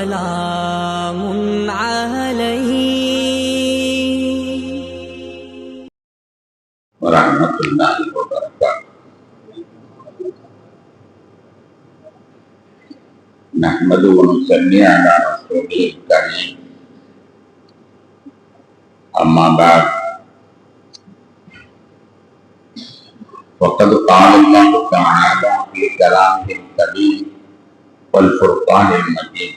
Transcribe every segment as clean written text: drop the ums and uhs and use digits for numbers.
سلام عليه ورحمة الله وبركاته. نحمده ونصلي على رسوله الكريم. أما بعد، فقد قال الله تعالى في كلامه الكريم والفرقان المجيد: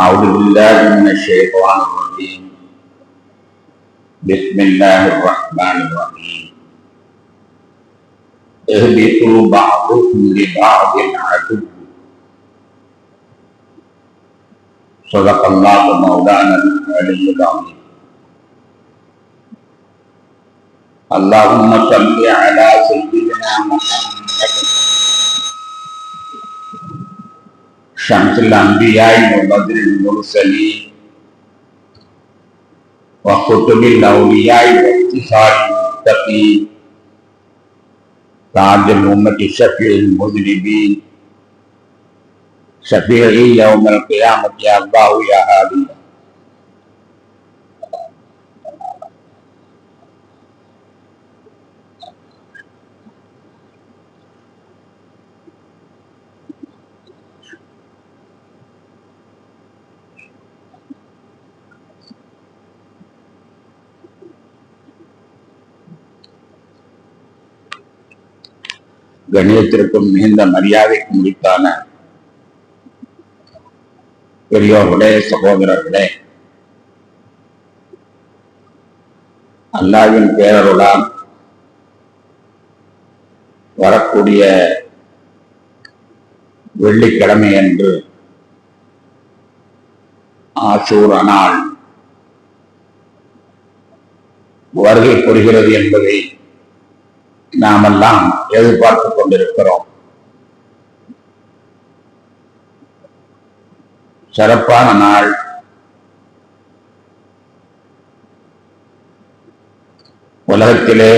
أعوذ بالله من الشيطان الرجيم. بسم الله الرحمن الرحيم. اهبطوا بعضكم لبعض عدو. صدق الله مولانا العلي العظيم. اللهم صل على سيدنا محمد شمس الأنبياء وبدر المرسلين وخطب الأولياء واختصار المتقين تاج الأمة شفيع المذنبين شفيعي يوم القيامة يا الله يا هادي. கணியத்திற்கும் மிகுந்த மரியாதைக்கும் முடித்தான பெரியோர்களே, சகோதரர்களே, அல்லாஹ்வின் பேரருளால் வரக்கூடிய வெள்ளிக்கிழமை அன்று ஆஷூரா நாள் வருகை புரிகிறது என்பதை நாமெல்லாம் எதிர்பார்த்துக் கொண்டிருக்கிறோம். சிறப்பான நாள். உலகத்திலே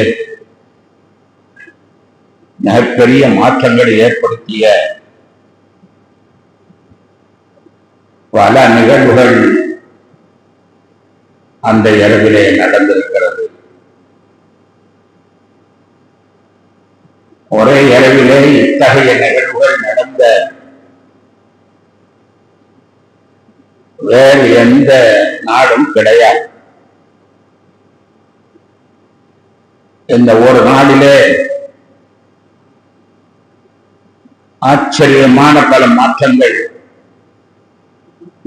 மிகப்பெரிய மாற்றங்களை ஏற்படுத்திய பல நிகழ்வுகள் அந்த இரவிலே நடந்திருக்கிறது. ஒரே இரவிலே இத்தகைய நிகழ்வுகள் நடந்த வேறு எந்த நாடும் கிடையாது. இந்த ஒரு நாளிலே ஆச்சரியமான பல மாற்றங்கள்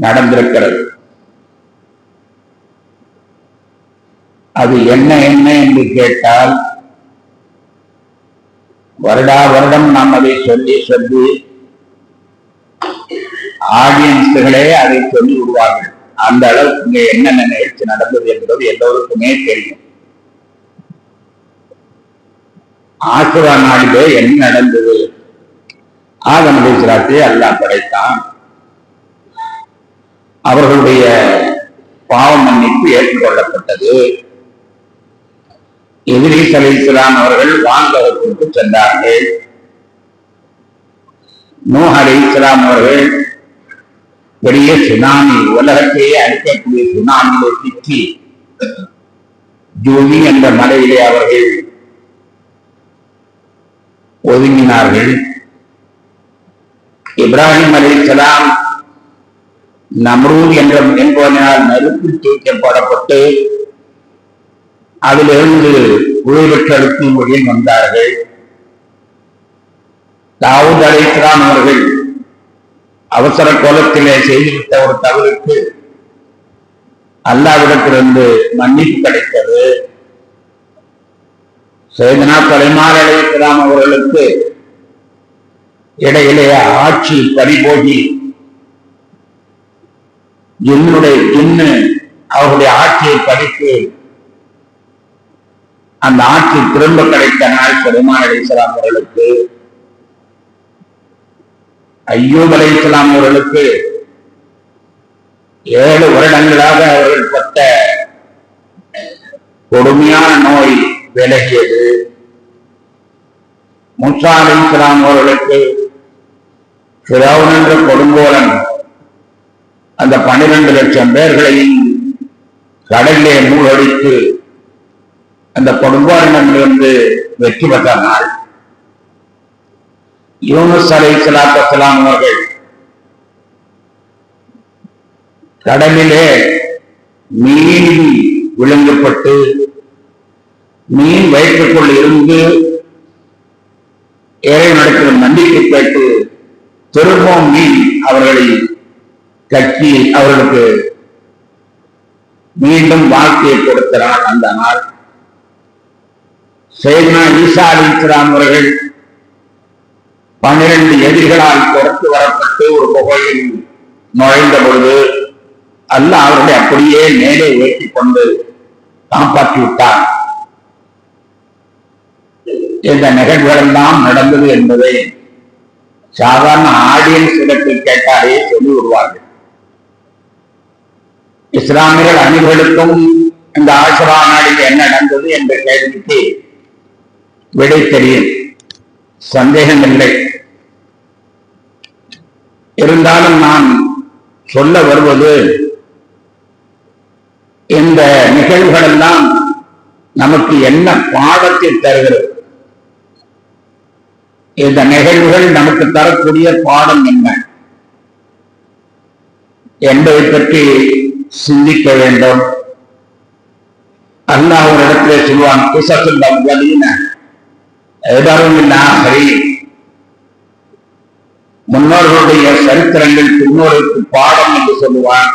நடந்திருக்கிறது. அது என்ன என்ன என்று கேட்டால், வருடா வருடம் நாம் அதை சொல்லி சொல்லி ஆடியன்ஸ்களே அதை சொல்லி விடுவார்கள். அந்த அளவுக்கு இங்கே என்னென்ன நிகழ்ச்சி நடந்தது என்பது எல்லோருக்குமே தெரியும். ஆஷூரா நாளிலே என்ன நடந்தது? ஆதம் அலைஹிஸ்ஸலாத்தை அல்லாஹ் படைத்தான். அவர்களுடைய பாவ மன்னிப்பு ஏற்றுக்கொள்ளப்பட்டது. இத்ரீஸ் அலைஹிஸ்ஸலாம் அவர்கள் வானலோகத்திற்கு சென்றார்கள். நூஹ் அலைஹிஸ்ஸலாம் அவர்கள் பெரிய சுனாமி, உலகத்தையே அழிக்கக்கூடிய சுனாமியிலே சிக்கி ஜூமி என்ற மலையிலே அவர்கள் ஒதுங்கினார்கள். இப்ராஹிம் அலைஹிஸ்ஸலாம் நம்ரூத் என்பவனால் நெருப்பில் தூக்கப்படப்பட்டு அதிலிருந்து உயிரிழக்கும் வழியில் வந்தார்கள். தாவூத் அலைஹிஸ்ஸலாம் அவர்கள் அவசர கோலத்திலே செய்துவிட்ட ஒரு தவறுக்கு அல்லாஹ்விடத்திலிருந்து மன்னிப்பு கிடைத்தது. சையதுனா சுலைமான் அலைஹிஸ்ஸலாம் அவர்களுக்கு இடையிலே ஆட்சி பறிபோகி ஜின்னு அவர்களுடைய ஆட்சியை பறித்து அந்த ஆட்சி திரும்ப கிடைத்த நாள் சுலைமான் அலைஹிஸ்ஸலாம் அவர்களுக்கு. அய்யூப் அலைஹிஸ்ஸலாம் அவர்களுக்கு 7 வருடங்களாக அவர்கள் பட்ட கொடுமையான நோய் விலகியது. மூசா அலைஹிஸ்ஸலாம் அவர்களுக்கு ஃபிரௌன் என்ற கொடுங்கோலன் அந்த 12 லட்சம் பேர்களையும் கடலிலே மூழ்கடித்து அந்த கொடுங்கோலனிடமிருந்து வெற்றி பெற்ற நாள் யூனுஸ் அலைஹிஸ்ஸலாத்து வஸ்ஸலாம் அவர்கள் கடலிலே மீன் விழுங்கப்பட்டு மீன் வயிற்றுக்குள் இருந்து இறைவனிடத்தில் நம்பிக்கை கேட்டு திரும்பவும் மீன் அவர்களை கட்டி அவர்களுக்கு மீண்டும் வாழ்க்கையை கொடுக்கிறார். அந்த நாள் சையதுனா ஈசா அலைஹிஸ்ஸலாம் அவர்கள் 12 எதிரிகளால் தொடர்ந்து வரப்பட்டு ஒரு குகையில் நுழைந்த பொழுது அல்லாஹ் அவர்களை அப்படியே மேலே ஏற்றிக் கொண்டு காப்பாற்றி விட்டார். இந்த நிகழ்வுகள் எல்லாம் நடந்தது என்பதை சாதாரண ஆடியன்ஸ் இடத்தில் கேட்டாலே சொல்லி விடுவார்கள். இஸ்லாமியர்கள் அனைவருக்கும் இந்த ஆஷுரா நாளில் என்ன நடந்தது என்ற கேள்விக்கு விடை தெரியும், சந்தேகம் இல்லை. இருந்தாலும் நான் சொல்ல வருவது, இந்த நிகழ்வுகள் எல்லாம் நமக்கு என்ன பாடத்தை தருகிறது, இந்த நிகழ்வுகள் நமக்கு தரக்கூடிய பாடம் என்ன என்பதை பற்றி சிந்திக்க வேண்டும். அல்லாஹ் ஒரு இடத்திலே சொல்வான், கிஸஸுல் அவ்வலீன இபருல் ஆகிரீன், முன்னோர்களுடைய சரித்திரங்கள் பின்னோருக்கு பாடம் என்று சொல்லுவான்.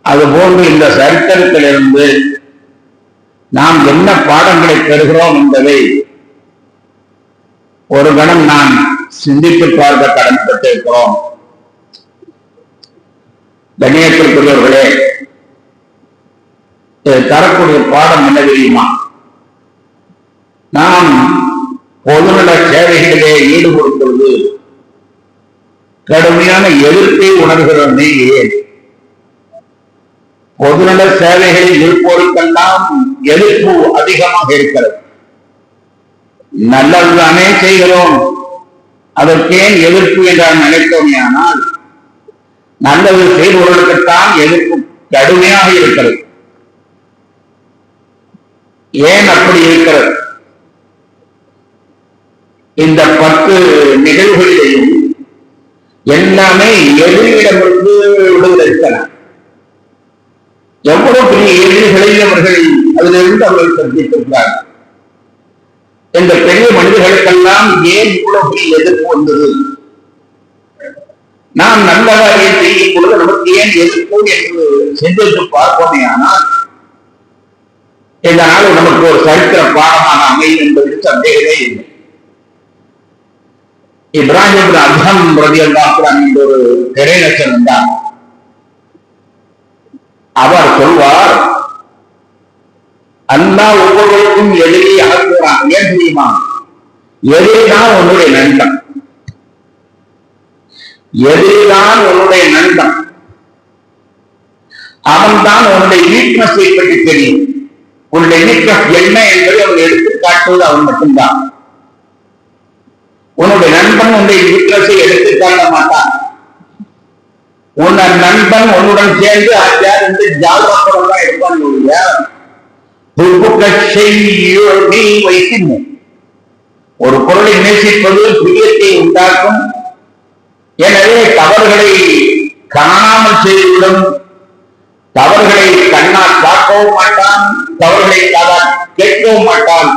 அதுபோன்று இந்த சரித்திரத்திலிருந்து நாம் என்ன பாடங்களை பெறுகிறோம் என்பதை ஒரு கணம் நான் சிந்தித்து பார்க்க கடன்பட்டிருக்கிறோம். கண்ணியத்திற்குரியவர்களே, தரக்கூடிய பாடம் என்ன தெரியுமா? நாம் பொதுநல சேவைகளிலே ஈடுபடும் பொழுது கடுமையான எதிர்ப்பை உணர்கிறோமே ஏன்? பொதுநல சேவைகளில் இருப்போருக்கெல்லாம் எதிர்ப்பு அதிகமாக இருக்கிறது. நல்லதுதானே செய்கிறோம், அதற்கேன் எதிர்ப்பு என்றால் நினைத்தோமே, ஆனால் நல்லது செய்பவர்களுக்குத்தான் எதிர்ப்பு கடுமையாக இருக்கிறது. ஏன் அப்படி இருக்கிறது? இந்த 10 நிகழ்வுகளிலேயும் எல்லாமே எதிரிடமிருந்து விடுவதற்கலாம். எவ்வளவு பெரிய எதிரிகளை அவர்கள் அதிலிருந்து அவர்கள் சந்தித்திருக்கிறார்கள். இந்த பெரிய மனிதர்களுக்கெல்லாம் ஏன் இவ்வளவு பெரிய எதிர்ப்பு வந்தது? நாம் நல்ல காரியம் செய்யும் பொழுது நமக்கு ஏன் எதிர்ப்பு என்று சிந்தித்து பார்ப்போமே, ஆனால் இந்த நாள் நமக்கு ஒரு சரித்திர பாடமான அமையும் என்பதற்கு சந்தேகமே இல்லை. இப்ராஹிம் அத்ஹம் ரலியல்லாஹு அன்ஹு என்ற ஒரு இறைநேசர் இருந்தார். அவர் சொல்வார், அல்லாஹ் ஒவ்வொருவருக்கும் எதிரி அகற்றுவான். ஏன் தெரியுமா? எதிரிதான் உன்னுடைய நண்பன், எதிரிதான் உன்னுடைய நண்பன். அவன் தான் உன்னுடைய வீக்னஸை பற்றி தெரியும். உன்னுடைய வீக்னஸ் என்ன என்பதை அவன் எடுத்து காட்டுவது அவன் மட்டும்தான். உன்னுடைய நண்பன் உன்னுடைய வீக்னஸை எடுத்து காட்ட மாட்டான். உன் நண்பன் உன்னுடன் சேர்ந்து ஆச்சார் என்று ஜாகிரதையோட தான் இருப்பான். ஒரு பொருளை நேசிப்பது பிரியத்தை உண்டாக்கும். எனவே தவறுகளை காணாமல் செய்துவிடும். தவறுகளை கண்ணால் பார்க்கவும் மாட்டான், தவறுகளை காதால் கேட்கவும் மாட்டான்.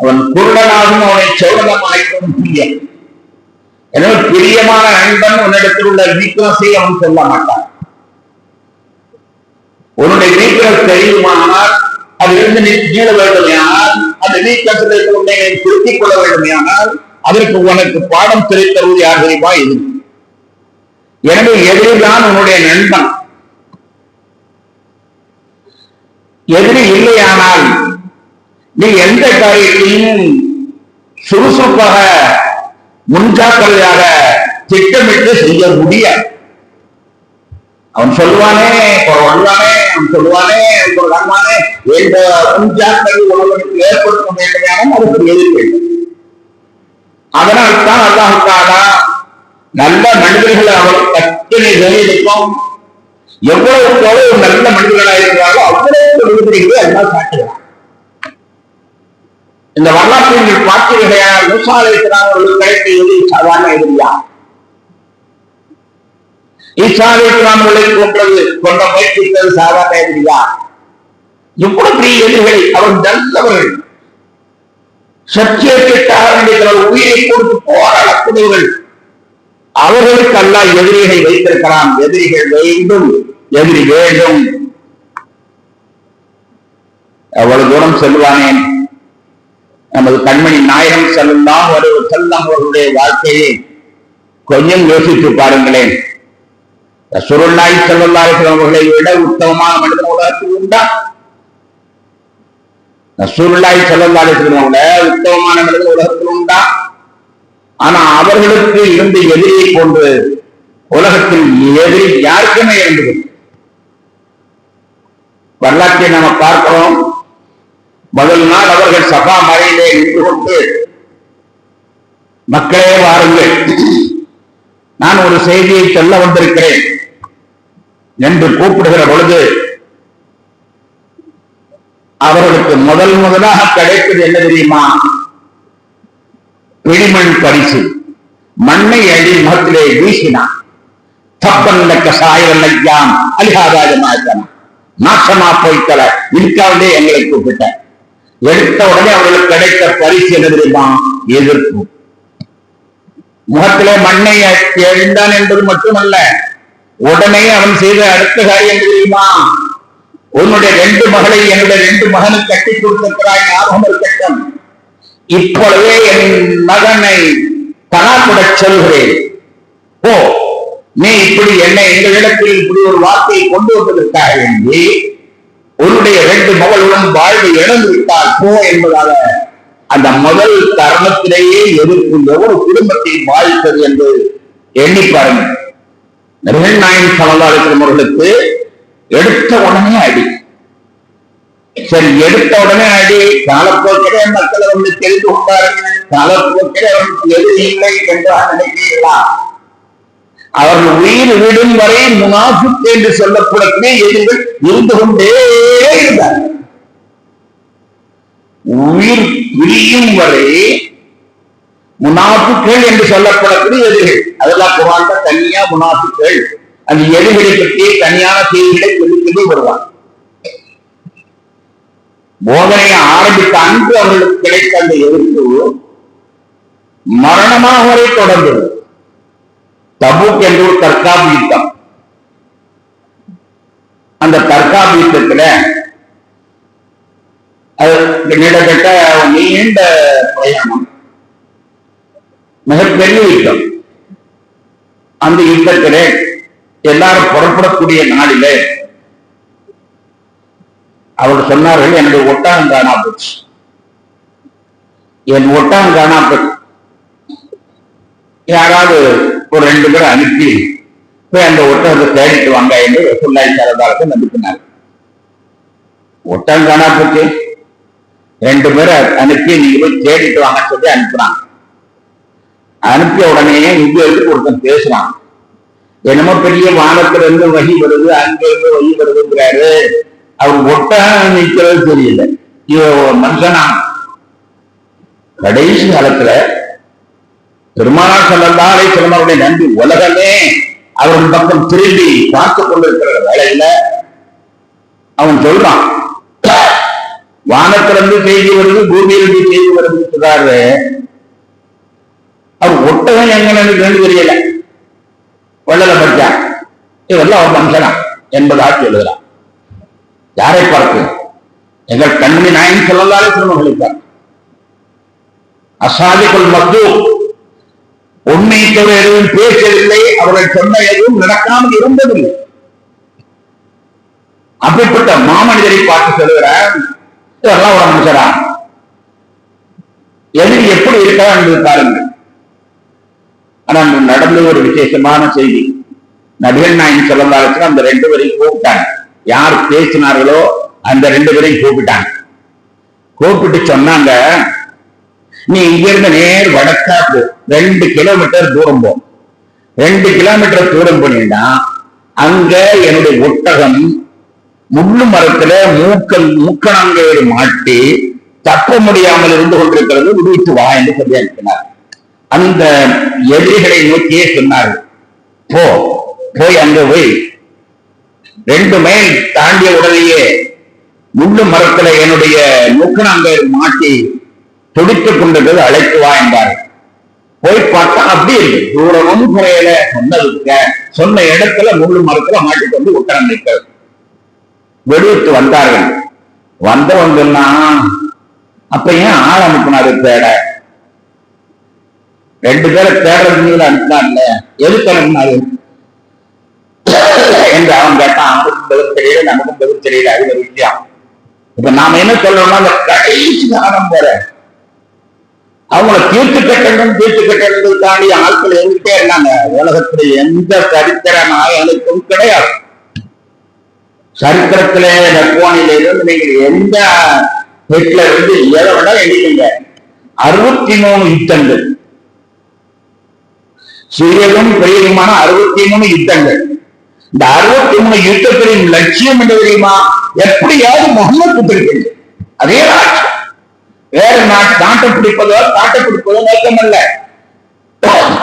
அவன் குருடனாகவும் அவனை சோழனமாய்க்கும் பிரியம். எனவே பிரியமான நண்பன் உன்னிடத்தில் உள்ள வீக்னஸை அவன் சொல்ல மாட்டான். உன்னுடைய வீக்னஸ் தெரியுமானால் அதிலிருந்து நீ மீள வேண்டுமையானால், அந்த வீக்னஸில் உன்னை திருத்திக் கொள்ள வேண்டுமையானால் அதற்கு உனக்கு பாடம் தெரிவித்தருவது யார் தெரியுமா? இது. எனவே எதிரிதான் உன்னுடைய நண்பன். எதிரி இல்லையானால் நீ எந்த காரியத்தையும் சுறுசுறுப்பாக முன்ஜாக்கிரதையாக திட்டமிட்டு செய்ய முடியாது. அவன் சொல்லுவானே, அவன் சொல்லுவானே, எந்த முன்ஜாக்கிரதை உலகத்துக்கு ஏற்படுத்த வேண்டுமானால் அதுக்கு எதிர் வேண்டும். அதனால்தான் அல்லாஹ் தஆலா நல்ல மனிதர்கள் அவர் கட்டணை இருக்கும், எவ்வளவு நல்ல மனிதர்களாக இருக்கிறார்களோ அவ்வளவு விடுதலைகளை எல்லாம் காட்டுகிறார். இந்த வரலாற்றில் பார்த்தீர்களான மூசா அலைஹிஸ்ஸலாம் அவர்கள் கிடைத்தது சாதாரண எதிரியா? ஈசா அலைஹிஸ்ஸலாம் அவர்களை கொண்ட முயற்சித்தது சாதாரண எதிரியா? எவ்வளவு பெரிய எதிரிகளை அவர் நல்லவர்கள், சத்தியத்திற்காக உயிரை கொடுத்து போராடக்கூடியவர்கள். அவர்களுக்கு அல்லாஹ் எதிரிகளை வைத்திருக்கிறான். எதிரிகள் வேண்டும், எதிரி வேண்டும். அவ்வளவு தூரம் செல்வானேன் நமது கண்மணி நாயகம் ஸல்லல்லாஹு அலைஹி வஸல்லம் அவர்களுடைய வாழ்க்கையை கொஞ்சம் யோசித்து பாருங்களேன். ரசூலுல்லாஹி ஸல்லல்லாஹு அலைஹி வஸல்லம் அவர்களை விட உத்தமமான மனிதன் உலகத்தில் உண்டா? ரசூலுல்லாஹி ஸல்லல்லாஹு அலைஹி வஸல்லம் விட உத்தமமான மனிதன் உலகத்தில் உண்டா? ஆனா அவர்களுக்கு இருந்த எதிரியை போன்று உலகத்தில் எதிரி யாருக்குமே இருந்தது. வரலாற்றை நாம பார்க்கிறோம். முதல் நாள் அவர்கள் சபா மலையிலே நின்று கொண்டு, மக்களே வாருங்கள், நான் ஒரு செய்தியை சொல்ல வந்திருக்கிறேன் என்று கூப்பிடுகிற பொழுது அவர்களுக்கு முதலாக கிடைத்தது என்ன தெரியுமா? பிடிமண் பரிசு. மண்ணை அடி முகத்திலே வீசினான். தப்பல்ல சாயவல்லையாம் அலிஹாதாஜமாயிட்டான், நாசமா போய்த்தல, இதுக்காகவே எங்களை கூப்பிட்ட. எடுத்த உடனே அவர்களுக்கு கிடைத்த பரிசு என்ன தெரியுமா? எதிர்ப்பு. முகத்திலே மண்ணை எழுந்தான் என்பது மட்டுமல்ல, உடனே அவன் செய்த அடுத்த காரியம் தெரியுமா? உன்னுடைய 2 மகளை என்னுடைய 2 மகனுக்கு கட்டி கொடுத்திருக்கிறாய், ஞாபகம் இருக்கட்டும். இப்பொழுதே என் மகனை தலாக்குட சொல்கிறேன். ஓ, நீ இப்படி என்னை எங்களிடத்தில் இப்படி ஒரு வார்த்தையை கொண்டு வந்ததற்காக வேண்டி உன்னுடைய 2 மகளுடன் வாழ்வை இழந்து விட்டால் போ என்பதாக அந்த முதல் தருணத்திலேயே எதிர்க்கும் ஒரு குடும்பத்தை பாதித்தது என்று எண்ணி பாருங்கள். நபிகள் நாயகம் ஸல்லல்லாஹு அலைஹி வஸல்லம் அவர்களுக்கு எடுத்த உடனே அடி. சரி, எடுத்த உடனே அடி. காலப்போக்கிலே மக்கள் வந்து தெரிந்து கொண்டார்கள். காலப்போக்கிலே அவர்களுக்கு எதிரி இல்லை என்று நினைக்கிறீர்களா? அவர்கள் உயிர் விடும் வரை முனாஃபிக் என்று சொல்லப்படக்கூடிய எதிரிகள் இருந்து கொண்டே இருந்தார். உயிர் விரியும் வரை முனாஃபிக்கள் என்று சொல்லப்படக்கூடிய எதிரிகள், அதெல்லாம் குர்ஆன்ல தனியா முனாஃபிக்கள், அந்த எதிரிகளை பற்றி தனியான செய்திகளை சொல்லிக்கொண்டே வருவார். போதனையை ஆரம்பித்த அன்று அவர்களுக்கு கிடைத்த அந்த எதிர்ப்பு மரணமாக வரை தொடர்ந்தது. தபூக் என்ற ஒரு தற்காப்பு யுத்தம். அந்த தற்காப்பு யுத்தத்துல அது கிட்டத்தட்ட நீண்ட பிரயாணம், மிகப்பெரிய யுத்தம். அந்த யுத்தத்திலே எல்லாரும் புறப்படக்கூடிய நாளிலே அவர் சொன்னார்கள், என்னுடைய ஒட்டகம் காணா போச்சு, என் ஒட்டகம் காணா போச்சு. யாராவது ஒரு 2 பேரை அனுப்பி போய் அந்த ஒட்டகத்தை தேடிட்டு வாங்க என்று ரசூலுல்லாஹி ஸல்லல்லாஹு அலைஹி வஸல்லம் அனுப்பினார். ஒட்டகம் காணா போச்சு, 2 பேரை அனுப்பி நீங்க போய் தேடிட்டு வாங்க சொல்லி அனுப்புறாங்க. அனுப்பிய உடனே இங்க இருந்து ஒருத்தன் பேசுறான், என்னமோ பெரிய வானத்துல இருந்து வகி வருது, அங்க இருந்து வகி வருதுங்கிறாரு. அவர் ஒட்டகம் நிற்கிறது தெரியல, மனுஷனா. கடைசி காலத்துல பெருமானார் ஸல்லல்லாஹு அலைஹி வஸல்லம் அவருடைய நன்றி உலகமே அவர்கள் பக்கம் திரும்பி பார்த்துக் கொண்டிருக்கிற வேளையில அவன் சொல்றான், வானத்திலிருந்து செய்தி வருது, பூமியிலிருந்து செய்தி வருது சொல்றாரு. அவர் ஒட்டகம் எங்கன்னு தெரியல, வள்ளல பற்றா, இதெல்லாம் அவர் மனுஷனா என்பதாக எழுதுறான். யாரை பார்த்து? எங்கள் கண்மணி நாயகம் ஸல்லல்லாஹு அலைஹி வஸல்லம் அவர்களை பார்த்து. அஸ்ஸாதிகுல் மஸ்தூக், உண்மை தவிர எதுவும் பேசவில்லை, அவர்கள் சொன்ன எதுவும் நடக்காமல் இருந்ததில்லை. அப்படிப்பட்ட மாமனிதரை பார்த்து சொல்லுகிறார், இதெல்லாம் ஒரு மனுஷரா? எதிரி எப்படி இருக்கா என்று பாருங்கள். ஆனால் நடந்த ஒரு விசேஷமான செய்தி, நபிகள் நாயகம் ஸல்லல்லாஹு அலைஹி வஸல்லம் அந்த 2 பேரையும் கூப்பிட்டாங்க. யார் பேசினார்களோ அந்த 2 பேரையும் கூப்பிட்டாங்க. கூப்பிட்டு சொன்னாங்க, நீ இங்கிருந்து நேர் வடக்காக்கு 2 கிலோமீட்டர் தூரம் போ, 2 கிலோமீட்டர் தூரம் பண்ணினா அங்க என்னுடைய ஒட்டகம் முள்ளு மரத்துல மூக்கணங்கேடு மாட்டி தப்ப முடியாமல் இருந்து கொண்டிருக்கிறது, விடுவித்து வா என்று சொல்லி அனுப்பினார். அந்த எதிரிகளை நோக்கியே சொன்னார்கள், போய் அங்க போய் 2 மைல் தாண்டிய உடனேயே முள்ளு மரத்துல என்னுடைய மூக்கணங்கேடு மாட்டி துடித்துக் கொண்டிருக்கிறது, அழைத்து வா என்றார்கள். போய் பார்த்தா அப்படி இருக்கு, தூரமும் குறையில, சொன்ன இடத்துல முள்ளு மரத்துல மாட்டிட்டு வந்து உட்கார்ந்து நிற்கிறது. வெடிவிட்டு வந்தார்கள். வந்தவங்கன்னா அப்ப ஏன் ஆள் அனுப்பினாரு தேட? 2 பேரை தேடுறது அனுப்பினார்ல, எதுக்கு அனுப்பினாரு என்று அவன் கேட்டான். அவனுக்கும் பதில் தெரியல, நமக்கும் பதில் தெரியல. அது ஒரு விஷயம். இப்ப நாம என்ன சொல்றோம்னா, அந்த கடைசி காலம் போற அவங்கள தீர்த்து கட்டணும் தாண்டி ஆட்கள் இருந்துட்டே இருந்தாங்க. உலகத்துல எந்த சரித்திர நாயகனுக்கும் கிடையாது. சரித்திரத்திலே நெப்போலியன்ல இருந்து நீங்கள் எந்த ஹிட்லர் இருந்து எதை விட எண்ணிக்கீங்க, 63 யுத்தங்கள், சிறியதும் பெரியதுமான 63 யுத்தங்கள். இந்த 63 யுத்தத்தின் லட்சியம் என்ன தெரியுமா? எப்படியாவது முகமது பிடிக்கிறது. அதே ஆட்சி, வேற நாட்டை பிடிப்பதோ நோக்கம் அல்ல.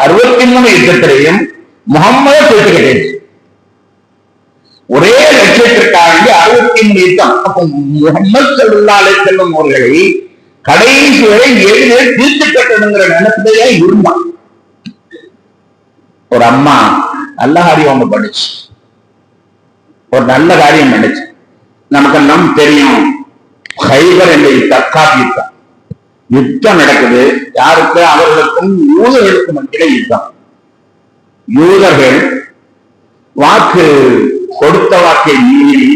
63 யுத்தத்திலையும் முகம்மது பிடிக்கிறது. ஒரே லட்சியத்திற்காக 63 யுத்தம். அப்ப முகமது ஸல்லல்லாஹு அலைஹி வஸல்லம் அவர்களை கடைசி வரை எதிரே தீர்த்து கட்டணுங்கிற நினைப்பதையே இருந்தான். ஒரு அம்மா நல்ல காரியம் ஒண்ணு பண்ணுச்சு, ஒரு நல்ல காரியம் பண்ணுச்சு. நமக்கெல்லாம் தெரியும், ஹைபர் என்ற தற்காப்பு யுத்தம். யுத்தம் நடக்குது. யாருக்கு? அவர்களுக்கும் யூதர்களுக்கும் மத்தியிலே யுத்தம். யூதர்கள் வாக்கு கொடுத்த வாக்கை மீறி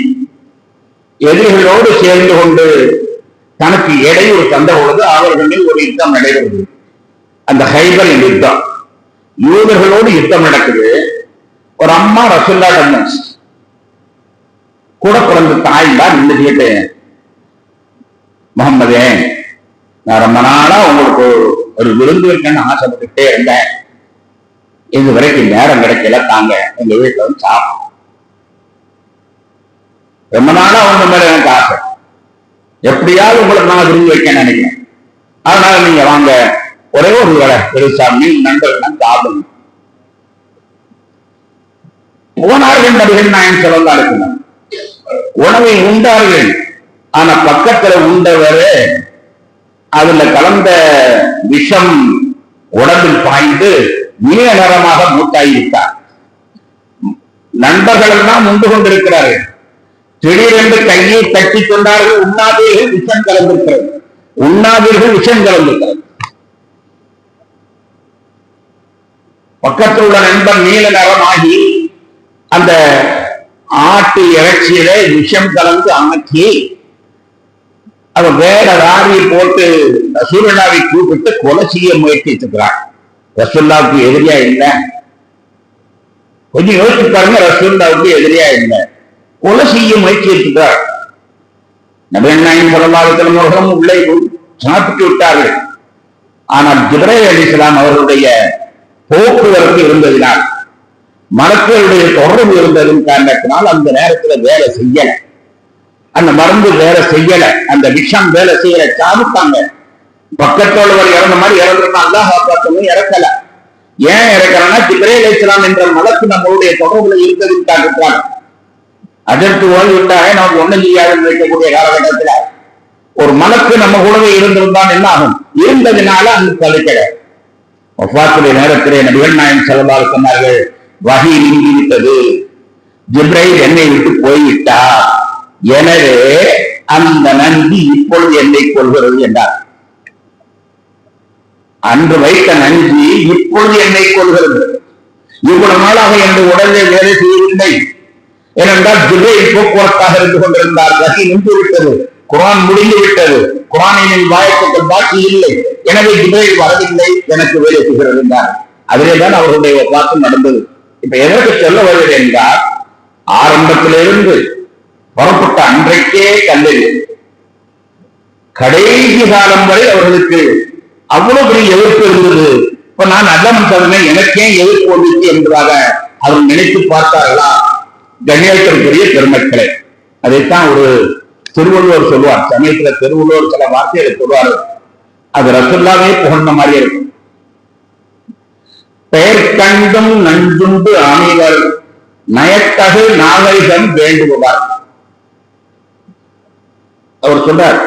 எதிரிகளோடு சேர்ந்து கொண்டு தனக்கு இடையூறு தந்த பொழுது அவர்களில் ஒரு யுத்தம் நடைபெறுது. அந்த ஹைபர் யுத்தம், யூதர்களோடு யுத்தம் நடக்குது. ஒரு அம்மா ரசூலுல்லாஹ் கூட பிறந்த தாய் தான் நின்று கேட்டு, முகம்மதே, நான் ரொம்ப நாளா உங்களுக்கு ஒரு விருந்து வைக்கணும்னு ஆசைப்பட்டுட்டே இருந்தேன், இது வரைக்கும் நேரம் கிடைக்கல, தாங்க எங்க வீட்டுல வந்து சாப்பிடும். ரொம்ப நாளா உங்க மேல எனக்கு ஆசை, எப்படியாவது உங்களுக்கு நான் விருந்து வைக்க நினைக்கிறேன், அதனால நீங்க வாங்க, ஒரே ஒரு வேலை பெருசாமி நண்பர்கள் சாப்பிடுங்க. போனார்கள் நபிகள் நாயகம் ஸல்லல்லாஹு அலைஹி வஸல்லம். உணவை உண்டார்கள். ஆனா பக்கத்துல உண்டவரு அதுல கலந்த விஷம் உடம்பில் பாய்ந்து நீல நிறமாக மூட்டாயிருத்தார். நண்பர்கள் எல்லாம் உண்டு கொண்டிருக்கிறார்கள். திடீரென்று கையை தட்டி கொண்டார்கள். உண்ணாதீர்கள், விஷம் கலந்திருக்கிறது. உண்ணாதீர்கள், விஷம் கலந்திருக்கிறது. பக்கத்தில் உள்ள நண்பர் நீல நிறமாகி அந்த ஆட்டு இறைச்சியில விஷம் கலந்து ஆக்கி அவ வேற ராரியை போட்டு ரசூலுல்லாஹ்வை கூப்பிட்டு கொலை செய்ய முயற்சித்துக்கிறார். ரசூலுல்லாஹ்வுக்கு எதிரியா இல்லை, கொஞ்சம் யோசிச்சு பாருங்க, ரசூலுல்லாஹ்வுக்கு எதிரியா இல்லை, கொலை செய்ய முயற்சித்துக்கிறார். நபிகள் நாயகம் ஸல்லல்லாஹு அலைஹி வஸல்லம் அவர்களும் உள்ளே சாப்பிட்டு விட்டார்கள். ஆனால் ஜிப்ரீல் அலைஹிஸ்ஸலாம் அவர்களுடைய போக்குவரத்து இருந்ததினால், மலக்குகளுடைய தொடர்பு இருந்ததின் காரணத்தினால் அந்த நேரத்தில் வேலை செய்யல, அந்த மருந்து வேலை செய்யல, அந்த விஷம் வேலை செய்யல, சாப்பிட்டாங்க. பக்கத்தோடு இறந்த மாதிரி இறந்துருந்தா அல்லாஹ் காப்பாற்றணும், இறக்கல. ஏன் இறக்கலன்னா, ஜிப்ரீல் அலைஹிஸ்ஸலாம் என்ற மலக்கு நம்மளுடைய தொடர்புல இருந்ததின் காரணத்தினால். அதற்கு ஓய்வு விட்டாக நமக்கு ஒண்ணும் செய்யாதுன்னு வைக்கக்கூடிய காலகட்டத்தில் ஒரு மலக்கு நம்ம கூடவே இருந்திருந்தான் என்ன ஆகும்? இருந்ததுனால அந்த தடுக்கல. வஃபாத்துடைய நேரத்திலே நபிகள் நாயகம் ஸல்லல்லாஹு அலைஹி சொன்னார்கள், வஹி நீங்கிவிட்டது, ஜிப்ரீல் என்னை விட்டு போய்விட்டார், எனவே அந்த நன்றி இப்பொழுது என்னை கொள்கிறது என்றார். அன்று வைத்த நன்றி இப்பொழுது என்னை கொள்கிறது. இவ்வளவு நாளாக என்னுடைய உடலை வேலை செய்யவில்லை. ஏனென்றால் ஜிப்ரீல் போக்குவரத்தாக இருந்து கொண்டிருந்தார். வஹி நின்று விட்டது, குர்ஆன் முடிந்து விட்டது, குர்ஆனின் வாயத்துக்கள் பாக்கி இல்லை, எனவே ஜிப்ரீல் வரவில்லை, எனக்கு வேலை செய்கிறது என்றார். அதிலேதான் அவர்களுடைய வஃபாத்து நடந்தது. இப்ப எதற்கு சொல்ல வருகிறேன் என்றால், ஆரம்பத்திலிருந்து புறப்பட்ட அன்றைக்கே கண்டது கடைசி காலம் வரை அவர்களுக்கு அவ்வளவு பெரிய எதிர்ப்பு இருந்தது. இப்ப நான் நல்ல மனுஷனே எனக்கே எதிர்ப்பு வந்துச்சு என்பதாக அவர் நினைத்து பார்த்தார்களா? கண்ணியத்திற்குரிய பெருமக்களே, அதைத்தான் ஒரு திருவள்ளுவர் சொல்லுவார். சமயத்துல திருவள்ளுவர் சில வார்த்தைகளை சொல்லுவார், அது ரசூலுல்லாஹ்வே புகழ்ந்த மாதிரி இருக்கும். பெயர் கண்டும் நஞ்சுண்டு ஆணிவர் நயத்தகு நாகரிகம் வேண்டுவார். அவர் சொல்றார்,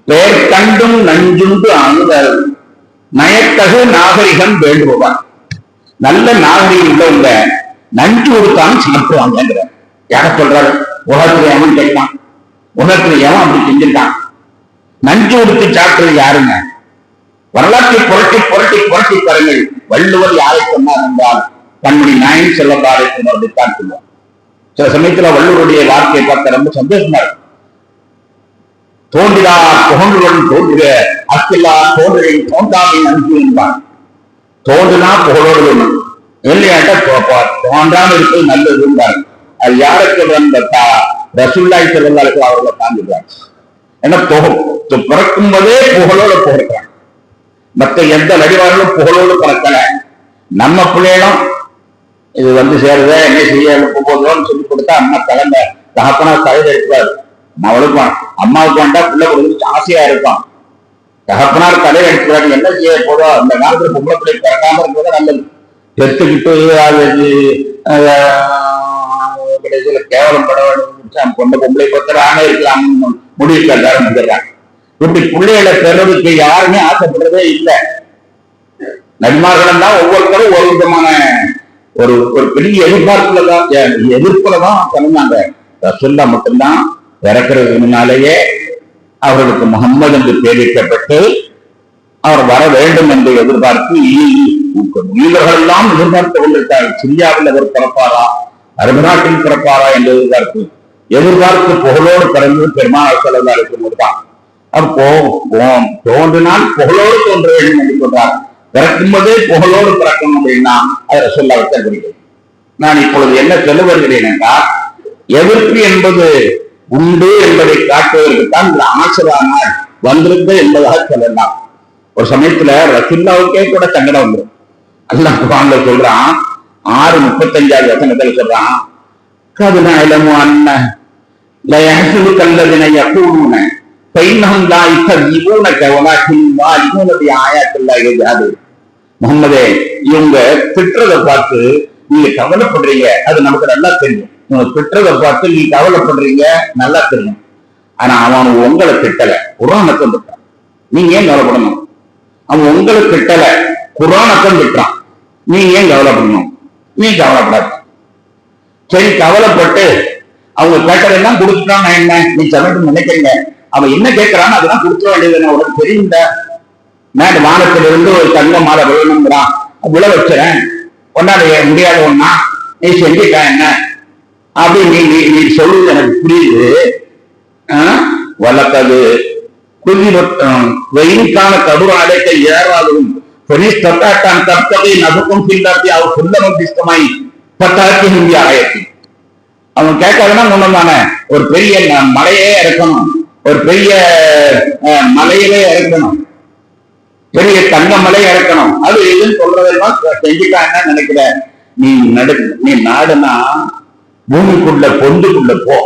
பெயர் கண்டும் நஞ்சுண்டு ஆணிவர் நயத்தகு நாகரிகம் வேண்டுவார். நல்ல நாகரிகம் உள்ளவங்க நஞ்சு கொடுத்தாலும் சாப்பிடுவாங்க. யார சொல்றாரு? உலகத்துல எவன் கேட்கான்? உலகத்துல எவன் அப்படி செஞ்சிருக்கான்? நஞ்சு கொடுத்து சாப்பிடுறது யாருங்க? வரலாற்றை புரட்டி புரட்டி புரட்டி பாருங்கள். வள்ளுவர் யாரை சொன்னார் என்றால் கண்மணி நாயன் செல்லப்பாறை சொன்னதைத்தான் சொல்லுவார். சில சமயத்துல வள்ளுவருடைய வார்த்தையை பார்க்க ரொம்ப சந்தோஷமா இருக்கும். தோன்றிலா புகழுடன் தோன்றுக அக்கில்லா தோன்றில் தோன்றாமை நன்றி என்பார். தோன்றுனா புகழோடு வேணும், இல்லையாட்ட தோன்றாமல் இருப்பது நல்லது இருந்தார். அது யாருக்கு வந்தா ரசூலுல்லாஹி ஸல்லல்லாஹு அலைஹி வஸல்லம் அவர்களை தாங்குகிறார். ஏன்னா பிறக்கும் போதே புகழோடு பிறக்கிறாங்க. மற்ற எந்த நடிகர்களும் புகழோடு பிறக்கல. நம்ம பிள்ளைகளும் இது சேருத என்ன செய்ய போகுதோன்னு சொல்லி கொடுத்தா அம்மா கலந்த தகப்பனா தலையில எடுப்பாரு. அவளுக்கு அம்மாவுக்கு வேண்டா பிள்ளை கொடுத்து ஆசையா இருப்பான். தகப்பனார் தலையில எடுக்கிறாரு. என்ன செய்ய போதோ அந்த காலத்துல பொம்பளை பிள்ளை பிறக்காம இருக்கிறது நல்லது. பெற்றுக்கிட்டு கடைசியில கேவலம் பட வேண்டும். பொண்ணு பொம்பளை பத்திர ஆணை இருக்கலாம் முடிவு கட்டாரம். இப்படி பிள்ளைகளை பெறதுக்கு யாருமே ஆசைப்படுறதே இல்லை. நபிமார்களும் தான் ஒவ்வொருத்தரும் ஒரு விதமான ஒரு பெரிய எதிர்ப்புலதான் சொன்னாங்க. ரசூல்லா மட்டும்தான் இறக்கிறதுக்கு முன்னாலேயே அவர்களுக்கு முகம்மது என்று பேரிக்கப்பட்டு அவர் வர வேண்டும் என்று எதிர்பார்த்து யூதர்கள் எல்லாம் எதிர்பார்த்து கொண்டிருக்கார்கள். சிரியாவில் அவர் பிறப்பாரா, அரபு நாட்டில் பிறப்பாரா என்று எதிர்பார்த்து புகழோடு பிறந்து பெருமாள் ஸல்லல்லாஹு அலைஹி வஸல்லம் தான். அப்போ தோன்றினால் புகழோடு தோன்ற வேண்டும் என்று சொல்றார். பிறக்கும் போதே புகழோடு பிறக்கணும் அப்படின்னா அதை ரசூலுல்லாஹ் குறிக்கிறது. நான் இப்பொழுது என்ன சொல்ல வருகிறேன் என்றால், எதிர்ப்பு என்பது உண்டு என்பதை காட்டுவதற்கு தான் இந்த ஆசிரானால் வந்திருக்கு என்பதாக சொல்லலாம். ஒரு சமயத்துல ரசூலுல்லாஹ்வுக்கே கூட சங்கடம் வந்துடும். அல்லாஹ் குர்ஆன்ல சொல்றான், 6:35 வசனத்துல சொல்றான், கதுனா இலமு அன்ன லயஹ்சுது கல்லதின யகூலுன ஃபைன்னஹும் லா யுகذிபூனக வலாகின் வாலிமூன பிஆயாத்தில்லாஹி யஜஹதூன். முஹம்மதே, இவங்க திட்டுறதை பார்த்து நீங்க கவலைப்படுறீங்க, அது நமக்கு நல்லா தெரியும். இவங்க திட்டுறதை பார்த்து நீங்க கவலைப்படுறீங்க, நல்லா தெரியும். ஆனா அவன் உங்களை திட்டல, குர்ஆனை திட்டான். நீங்க ஏன் கவலைப்படணும்? அவன் உங்களை திட்டல, குர்ஆனை திட்டான். நீங்க ஏன் கவலைப்படணும்? நீ கவலைப்படாது. சரி, கவலைப்பட்டு அவங்க கேட்டதெல்லாம் கொடுத்துட்டான். நான் என்ன நீ சமைச்சு நினைக்கிறீங்க? அவன் என்ன கேட்கிறான்னு அதெல்லாம் கொடுக்க வேண்டியது உனக்கு தெரியுங்க. நான் வானத்திலிருந்து ஒரு தங்க மாலை விழணுங்கிறான், விழ வச்சுறேன். ஒன்னால முடியாத ஒன்னா நீ செஞ்சுட்டா என்ன அப்படின்னு நீ சொல்லுவது எனக்கு புரியுது. வளர்த்தது வெயிலுக்கான கடுர அடைக்க ஏறாதும் தொட்டாட்டான் தற்பதை நதுக்கும் பின்னாடி அவர் சொல்லவும் இஷ்டமாய் பத்தாயிரத்தி ஹிந்தி ஆயிரத்தி. அவன் கேட்காதுன்னா ஒண்ணுதானே, ஒரு பெரிய மலையே இறக்கணும், ஒரு பெரிய மலையிலே இறக்கணும், பெரிய தங்க மலை இறக்கணும். அது எதுன்னு சொல்றதெல்லாம் செஞ்சுட்டா என்ன நினைக்கிற? நீ நாடுனா பூமிக்குள்ள பொந்துக்குள்ள போ,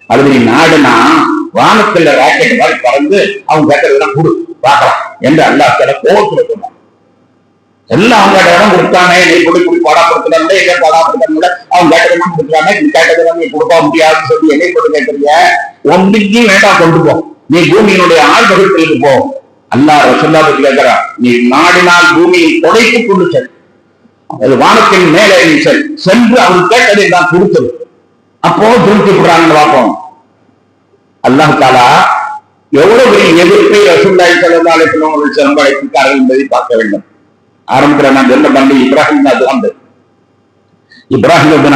அல்லது நீ நாடுனா வானத்துல ராக்கெட் மாதிரி பறந்து அவங்க கேட்டதெல்லாம் கொடு பார்க்கலாம் என்று அல்லாஹ் தஆலா கோபத்துல சொன்னான். எல்லாம் அவங்க இடம் கொடுத்தானே, நீ குடி பாடாப்படுத்துறாங்க, எங்க பாடாப்படுத்தாங்க, அவங்க கேட்டதெல்லாம் கொடுக்குறாங்க, நீ கேட்டதெல்லாம் நீ கொடுக்க முடியாதுன்னு சொல்லி என்னை கொண்டு கேட்கறீங்க. ஒன்றுக்கு வேண்டாம், கொண்டு போ, நீ பூமியினுடைய ஆள் பகுதிக்கு போ. அல்லாஹ் ரசூலுல்லாஹ் பத்தி கேட்கிறான், நீ நாடினால் பூமியை தொடைத்து கொண்டு செல், அது வானத்தின் மேலே நீ சென்று அவன் கேட்டதை தான் கொடுத்தது. அப்போ திருப்தி போடுறாங்கன்னு பார்ப்போம். அல்லாஹ் தஆலா எவ்வளவு பெரிய எதிர்ப்பை ரசூலுல்லாஹி ஸல்லல்லாஹு அலைஹி வஸல்லம் அவர்கள் சம்பாதித்தார்கள் என்பதை பார்க்க வேண்டும். ஆரம்பத்துல நான் சொன்ன பண்டி இப்ராஹிம்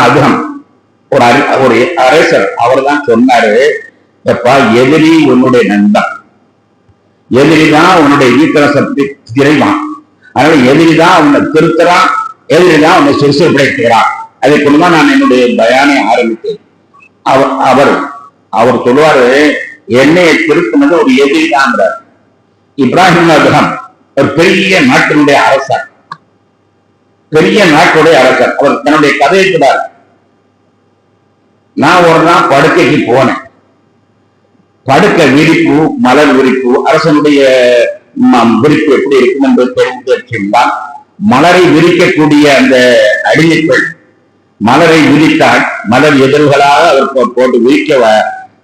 அதுகம் ஒரு அரசர், அவர் தான் சொன்னாரு, எப்பா எதிரி உன்னுடைய நண்பன், எதிரிதான் உன்னுடைய ஈத்திர சக்தி திரைவான், அதனால எதிரிதான் உன்னை திருத்துறான், எதிரிதான் உன்னை சிறுசுப்படுத்துகிறான். அதை கொண்டுதான் நான் என்னுடைய பயானை ஆரம்பித்தேன். அவர் சொல்லுவாரு, என்னையை திருத்தினது ஒரு எதிரி தான். இப்ராஹிம் அதுகம் ஒரு பெரிய நாட்டினுடைய அரசர், பெரிய நாட்டுடைய அரசர். அவர் தன்னுடைய கதையை சொன்னார். நான் ஒரு நாள் படுக்கைக்கு போனேன். படுக்கை விரிப்பு, மலர் விரிப்பு, அரசனுடைய விரிப்பு எப்படி இருக்கும் என்பது தெரிந்தால், மலரை விரிக்கக்கூடிய அந்த அடிமைகள் மலரை விரித்தால் மலர் எதிர்களாக அவருக்கு போட்டு விரிக்க,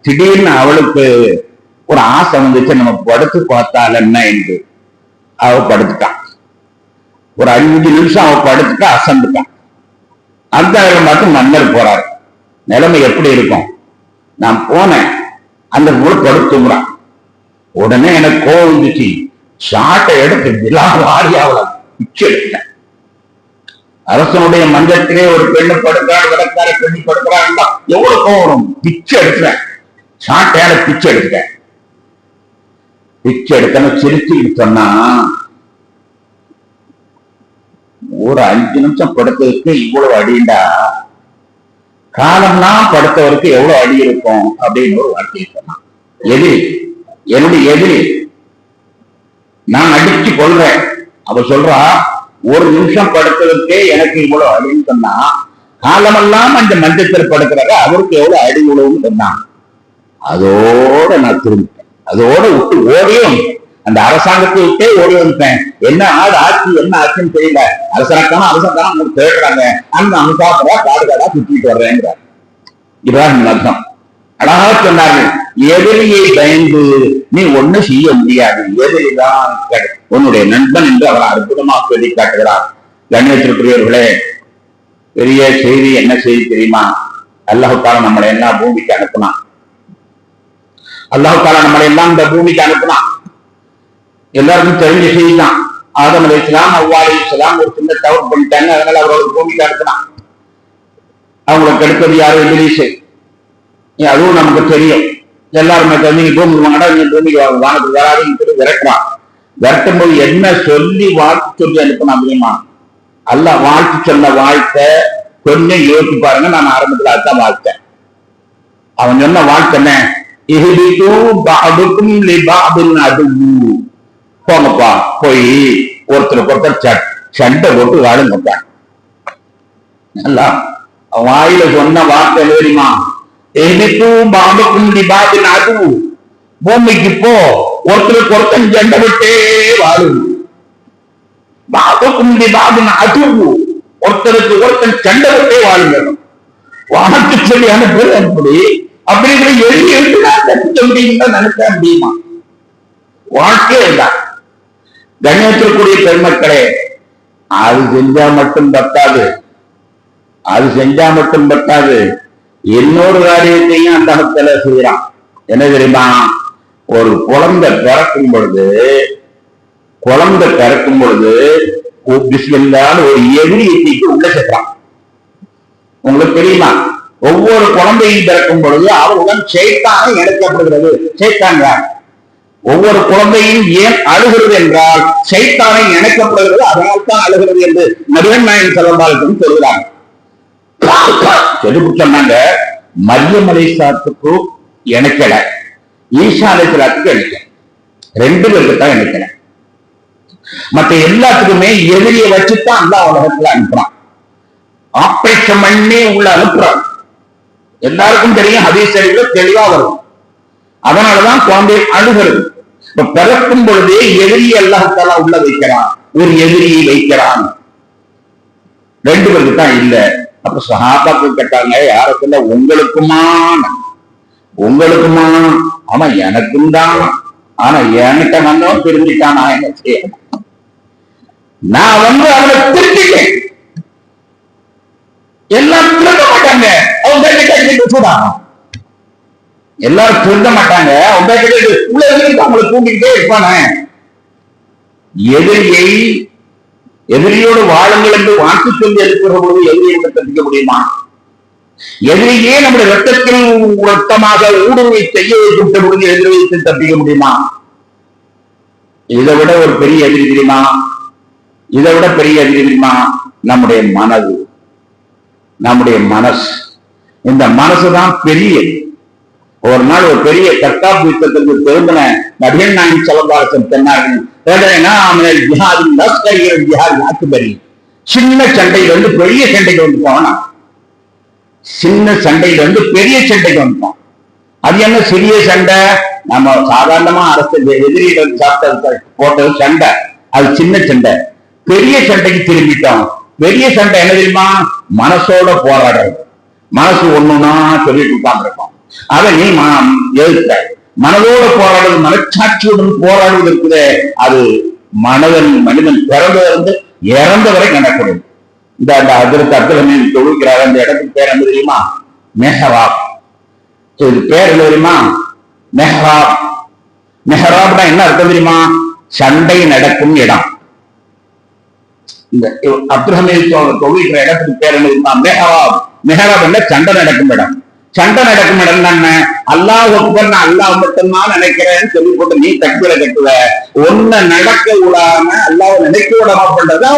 திடீர்னு அவளுக்கு ஒரு ஆசை வந்துச்சு, நம்ம படுத்து பார்த்தால் என்ன என்று. அவ படுத்துட்டான். ஒரு 5 நிமிஷம் அவ படுத்துட்டா, அசந்துட்டான். அந்த மட்டும் மன்னர் போறாரு. நிலைமை எப்படி இருக்கும்? நான் போனேன், அந்த கூட படுத்துங்கிறான். உடனே எனக்கு கோவம் வந்துச்சு. ஷாட்டை எடுத்து விழா வாரி அவளை பிச்சை எடுத்தேன். அரசனுடைய மஞ்சத்திலே ஒரு பெண்ணு படுக்கிறாள், விளக்கார பெண்ணு படுக்கிறாள், எவ்வளவு கோவம். பிச்சை எடுக்கிறேன், ஷாட்டையால பிச்சை எடுத்தேன். பிச்சை எடுக்கணும் சிரிச்சுக்கிட்டு சொன்னா, ஒரு 5 நிமிஷம் படுத்ததுக்கு இவ்வளவு அடிண்டா, காலம்லாம் படுத்தவருக்கு எவ்வளவு அடி இருக்கும் அப்படின்னு ஒரு வார்த்தையை சொன்னான். எதிரி, என்னுடைய எதிரி, நான் அடிச்சு கொள்றேன். அவ சொல்றா, 1 நிமிஷம் படுத்ததுக்கே எனக்கு இவ்வளவு அடின்னு சொன்னா, காலமெல்லாம் அந்த மஞ்சத்தில் படுக்கிறாங்க, அவருக்கு எவ்வளவு அடி உழவுன்னு சொன்னான். அதோட நான் திரும்பிட்டேன். அதோட விட்டு ஓடியும் அந்த அரசாங்கத்தை விட்டே ஓடி வந்துட்டேன். என்ன ஆட்சி, என்ன ஆட்சின்னு தெரியல. அரசாங்கம் அவங்க தேடுறாங்க, அந்த அனுசாரா காடுகாடா சுற்றிட்டு வர்றேங்கிறார். இதான் அர்த்தம். அழகா சொன்னார்கள், எதிரியை பயந்து நீ ஒண்ணு செய்ய முடியாது, எதிரிதான் உன்னுடைய நண்பன் என்று அவர் அற்புதமாக சொல்லி காட்டுகிறார். கண்ணியத்திற்குரியவர்களே, பெரிய செய்தி என்ன செய்தி தெரியுமா? அல்லாஹ் தாலா நம்மளை எல்லாம் பூமிக்கு அனுப்பினான். அல்லாஹ் தாலா நம்மளை எல்லாம் இந்த பூமிக்கு அனுப்பினான். எல்லாருக்கும் தெரிஞ்ச செய்தி தான். ஆதம் அலைஹிஸ்ஸலாம், ஹவ்வா அலைஹிஸ்ஸலாம் ஒரு சின்ன தவறு பண்ணிட்டாங்க, அதனால அவர்களுக்கு பூமிக்கு அனுப்பினான். அவங்களுக்கு எடுத்தது யாரும் இபிலீஸ். அதுவும் நமக்கு தெரியும். எல்லாருமே நீங்க பூமிக்கு வாங்கடா, நீங்க பூமிக்கு வானத்துக்கு வராதுன்னு சொல்லி விரட்டுறான். விரட்டும் போது என்ன சொல்லி வாழ்த்து சொல்லி அனுப்பினா தெரியுமா? அல்லாஹ் வாழ்த்து சொன்ன வாழ்க்கை கொஞ்சம் யோசிச்சு பாருங்க. நான் ஆரம்பத்தில் அதுதான் வாழ்த்தேன். அவன் சொன்ன வாழ்க்கை என்ன? போங்கப்பா, போய் ஒருத்தருக்கு ஒருத்தர் சண்டை போட்டு வாழுங்கப்பா. வாயில சொன்ன வார்த்தை தெரியுமா? அது பூமிக்கு போ, ஒருத்தருக்கு ஒருத்தன் சண்டை விட்டே வாழும். அது ஒருத்தருக்கு ஒருத்தன் சண்டை விட்டே வாழுங்க. வானத்து சொல்லி அனுப்புறது அப்படி அப்படிங்கிற எழுதி எழுதுதான் நினைக்க முடியுமா? வாழ்க்கையே தான். கண்ணியத்திற்குரிய பெருமக்களே, அது செஞ்சா மட்டும் பத்தாது, அது செஞ்சா மட்டும் பத்தாது, இன்னொரு காரியத்தையும் அந்த இடத்துல செய்யறான். என்ன தெரியுமா? ஒரு குழந்தை பிறக்கும் பொழுது ஒரு எதிரியை உள்ள சேர்க்கிறான். உங்களுக்கு தெரியுமா? ஒவ்வொரு குழந்தையும் பிறக்கும் பொழுது அவருடன் சைத்தானை இணைக்கப்படுகிறது. சைத்தாங்க ஒவ்வொரு குழந்தையும் ஏன் அழுகிறது என்றால் சைத்தானை இணைக்கப்படுகிறது, அதனால் தான் அழுகிறது என்று நபிகள் நாயகம் ஸல்லல்லாஹு அலைஹி வஸல்லம் சொல்கிறாங்க. சொன்னாங்க, மரியம் அலைஹிஸ்ஸலாத்துக்கு இணைக்கல, ஈசா அலைஹிஸ்ஸலாத்துக்கு இணைக்கல, 2 பேருக்கு தான் இணைக்கல. மற்ற எல்லாத்துக்குமே எதிரியை வச்சுதான் அல்லாஹ் உலகத்துல அனுப்புறான். ஆபரேஷன் பண்ணி உள்ள அனுப்புறான். எல்லாருக்கும் தெரியும், ஹதீஸ் தெளிவா வரும். அதனாலதான் குழந்தை அழுகிறது. இப்ப பிறக்கும் பொழுதே எதிரியை அல்லாஹ் தஆலா உள்ள வைக்கிறான், ஒரு எதிரியை வைக்கிறான். 2 பேருக்கு தான் இல்ல. அப்ப சஹாபாக்கள் கேட்டாங்க, யாருக்குள்ள? உங்களுக்குமா? ஆமா எனக்கும் தான். ஆனா என்கிட்ட வந்தவன் திரும்பிட்டான், நான் என்ன செய்ய? நான் அவனை திருப்பிட்டேன். எல்லாம் திரும்ப மாட்டாங்க, அவங்க சூடா எல்லாரும் திருந்த மாட்டாங்க. அவங்க உள்ள அவங்களை தூங்கிட்டே இருப்பானே. எதிரியோடு வாழுங்கள் என்று வாழ்த்து சொல்லி இருக்கிற பொழுது எதிரியை தப்பிக்க முடியுமா? எதிரியே நம்முடைய ரத்தத்தில் ரத்தமாக ஊடுருவை செய்ய வைக்கப்பட்ட பொழுது எதிரியை தப்பிக்க முடியுமா? இதை விட ஒரு பெரிய எதிரி தெரியுமா? நம்முடைய மனசு. இந்த மனசுதான் பெரிய. ஒரு நாள் ஒரு பெரிய தற்காப்பு யுத்தத்திற்கு திரும்பின நபிகள் நாயகம் ஸல்லல்லாஹு அலைஹி வஸல்லம் சொன்னார்கள், சின்ன சண்டையில இருந்து பெரிய சண்டைக்கு வந்துட்டான். சின்ன சண்டையில இருந்து பெரிய சண்டைக்கு வந்துட்டான். அது என்ன சிறிய சண்டை? நம்ம சாதாரணமா அரசு எதிரிகள் சாப்பிட்டது போட்டது சண்டை, அது சின்ன சண்டை. பெரிய சண்டைக்கு திரும்பிட்டோம். பெரிய சண்டை என்ன தெரியுமா? மனசோட போராடுறது. மனசு ஒண்ணுன்னா சொல்லிட்டு உட்கார்ந்துருக்கோம், அதை நீ எதிர்த்த. மனதோட போராடுவது, மனச்சாட்சியுடன் போராடுவது இருக்குது. அது மனிதன் பிறந்ததிலிருந்து இறந்த வரை நடக்கிறது. இந்த அதற்கு அப்துல் தொழுகிறார். அந்த இடத்துக்கு பேர் என்ன தெரியுமா? மெஹராப். இது பேர் என்ன தெரியுமா? மெஹராப். மெஹராப்னா என்ன அர்த்தம் தெரியுமா? சண்டை நடக்கும் இடம். இந்த அப்துல் ஹமீத் தொழுகிற இடத்துக்கு பேர் என்ன தெரியுமா? மெஹராப். மெஹராப் என்ன? சண்டை நடக்கும் இடம். சண்டை நடக்கும் இடம் என்ன? அல்லாஹ் அக்பர், நான் அல்லாஹ் மட்டும்தான் நினைக்கிறேன்னு சொல்லி போட்டு நீ தக்பீரை கட்டுவ. ஒன்ன நடக்க விடாம அல்லாஹ் நினைக்க விடாம பண்றது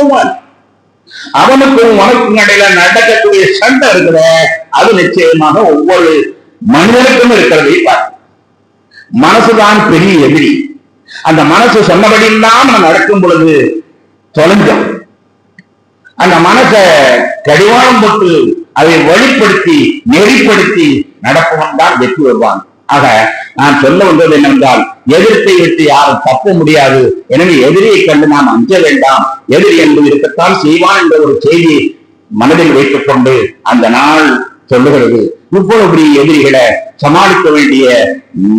அவனுக்கும் உனக்கும் இடையில நடக்கக்கூடிய சண்டை இருக்கிற, அது நிச்சயமாக ஒவ்வொரு மனிதனுக்கும் இருக்கிறதை பாரு. மனசுதான் பெரிய எதிரி. அந்த மனசு சொன்னபடி இல்லாம நடக்கும் பொழுது தொலைஞ்சோம். அந்த மனசை கடிவாளம் போட்டு அதை வழிப்படுத்தி நெறிப்படுத்தி நடப்பவன் தான் வெற்றி வருவான். ஆக நான் சொல்ல வந்தது என்னவென்றால், எதிர்த்தை விட்டு யாரும் தப்ப முடியாது. எனவே எதிரியை கண்டு நாம் அஞ்ச வேண்டாம். எதிரி என்பது இருக்கத்தான் செய்வான் என்ற ஒரு செய்தியை மனதில் வைத்துக் கொண்டு அந்த நாள் சொல்லுகிறது. இவ்வளவு எதிரிகளை சமாளிக்க வேண்டிய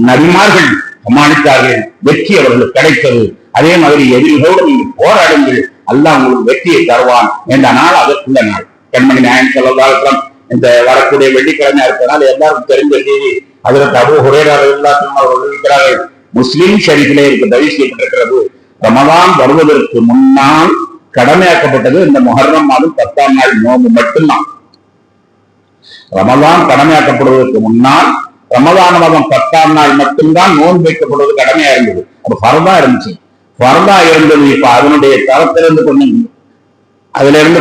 நபிமார்கள் சமாளித்தார்கள். வெற்றி அவர்களுக்கு கிடைத்தது. அதே மாதிரி எதிரிகளோடு நீங்கள் போராடுங்கள், அல்லாஹ் உங்களுக்கு வெற்றியை தருவான் என்ற நாள் அதற்குள்ள நாள். கண்மணி நாயகம் ஸல்லல்லாஹு அலைஹி வஸல்லம் இந்த வரக்கூடிய வெள்ளிக்கிழமை இருக்கிறனால எல்லாருக்கும் தெரிந்த செய்தி. அதில் அபூ ஹுரைரா ரலியல்லாஹு அன்ஹு அவர்கள் இருக்கிறார்கள். முஸ்லிம் ஷரீஃபிலே இருக்கு பதிவு செய்யப்பட்டிருக்கிறது. ரமலான் வருவதற்கு முன்னால் கடமையாக்கப்பட்டது இந்த முஹர்ரம் மாதம் 10ஆம் நாள் நோன்பு மட்டும்தான். ரமலான் கடமையாக்கப்படுவதற்கு முன்னால் ரமலான் மாதம் 10ஆம் நாள் மட்டும்தான் நோன்பு வைக்கப்படுவது கடமையா இருந்தது. அப்ப ஃபர்தா இருந்துச்சு. ஃபர்தா இருந்தது. இப்ப அதனுடைய தரத்திலிருந்து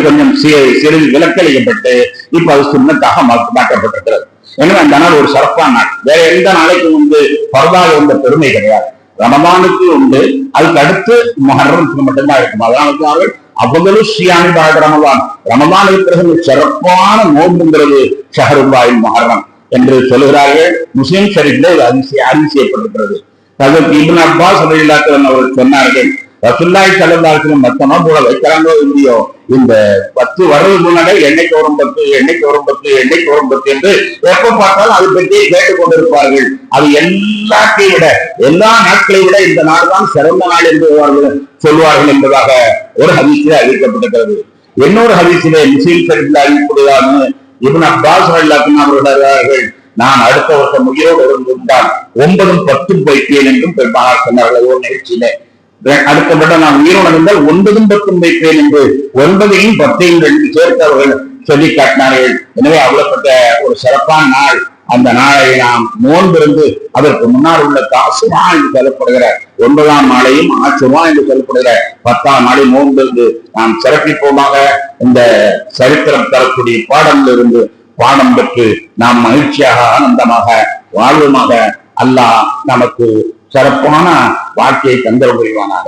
கொஞ்சம் சிறிது விலக்களிக்கப்பட்டு இப்ப அது சுன்னத்தாக மாற்றப்பட்டிருக்கிறது. எனவே அந்த நாள் ஒரு சிறப்பான நாள். வேற எந்த நாளைக்கும் ஃபர்தாக இருந்த பெருமை கிடையாது. ரமலானுக்கு உண்டு, அதுக்கு அடுத்து முஹர்ரம்க்கு மட்டும்தான் இருக்கும். அதனால அவ்வளவு சியாமி பாட ரமலான், ரமலானுக்கு பிறகு சிறப்பான நோன்புங்கிறது ஷஹருல்லாஹில் முஹர்ரம் என்று சொல்லுகிறார்கள். முஸ்லிம் ஷரீஃபிலே அறிவு செய்யப்பட்டிருக்கிறது. அதற்கு இப்னு அப்பாஸ் ரலியல்லாஹு அன்ஹு அவர்கள் சொன்னார்கள், ரசூலுல்லாஹி ஸல்லல்லாஹு அலைஹி வஸல்லம் மொத்தமா போல வைக்கிறாங்களோ இல்லையோ, இந்த 10 வருடத்துக்கு முன்னாடி எண்ணெய்க்கு வரும் 10 எண்ணெய்க்கு வரும் 10 எண்ணெய்க்கு வரும் 10 என்று எப்ப பார்த்தாலும் அதை பற்றியே கேட்டுக் கொண்டிருப்பார்கள். அது எல்லாத்தையும் விட, எல்லா நாட்களை விட இந்த நாள் தான் சிறந்த நாள் என்று சொல்வார்கள் என்பதாக ஒரு ஹதீஸிலே அறிவிக்கப்பட்டிருக்கிறது. இன்னொரு ஹதீஸிலே முஸ்லிம் ஷரீஃபில் அறிவிக்கப்படுவதான இப்னு அப்பாஸ் ரலியல்லாஹு அன்ஹு அவர்கள், நான் அடுத்த வருஷம் உயிரோடு இருந்தால் 9ம் 10ம் வைப்பேன் என்றும் பெருமானார் சொன்னார்கள் ஒரு நிகழ்ச்சியிலே. அடுத்தபட்ட நான் உயிரோடு இருந்தால் 9ம் 10ம் வைப்பேன் என்று 9ஐயும் 10ஐயும் ரெண்டு சேர்த்து அவர்கள் சொல்லி காட்டினார்கள். எனவே அவ்வளவுப்பட்ட ஒரு சிறப்பான நாள். அந்த நாளை நாம் நோன்பிருந்து அதற்கு முன்னால் உள்ள தாசுவா என்று சொல்லப்படுகிற 9ஆம் நாளையும் ஆசுவா என்று சொல்லப்படுகிற 10ஆம் நாளை நோன்பிருந்து நாம் சிறப்பிப்போமாக. இந்த சரித்திரம் தரக்கூடிய பாடலிலிருந்து பாடம் பெற்று நாம் மகிழ்ச்சியாக ஆனந்தமாக வாழ்வுமாக. அல்லாஹ் நமக்கு சிறப்பான வாழ்க்கையை தந்தல் புரிவானாக.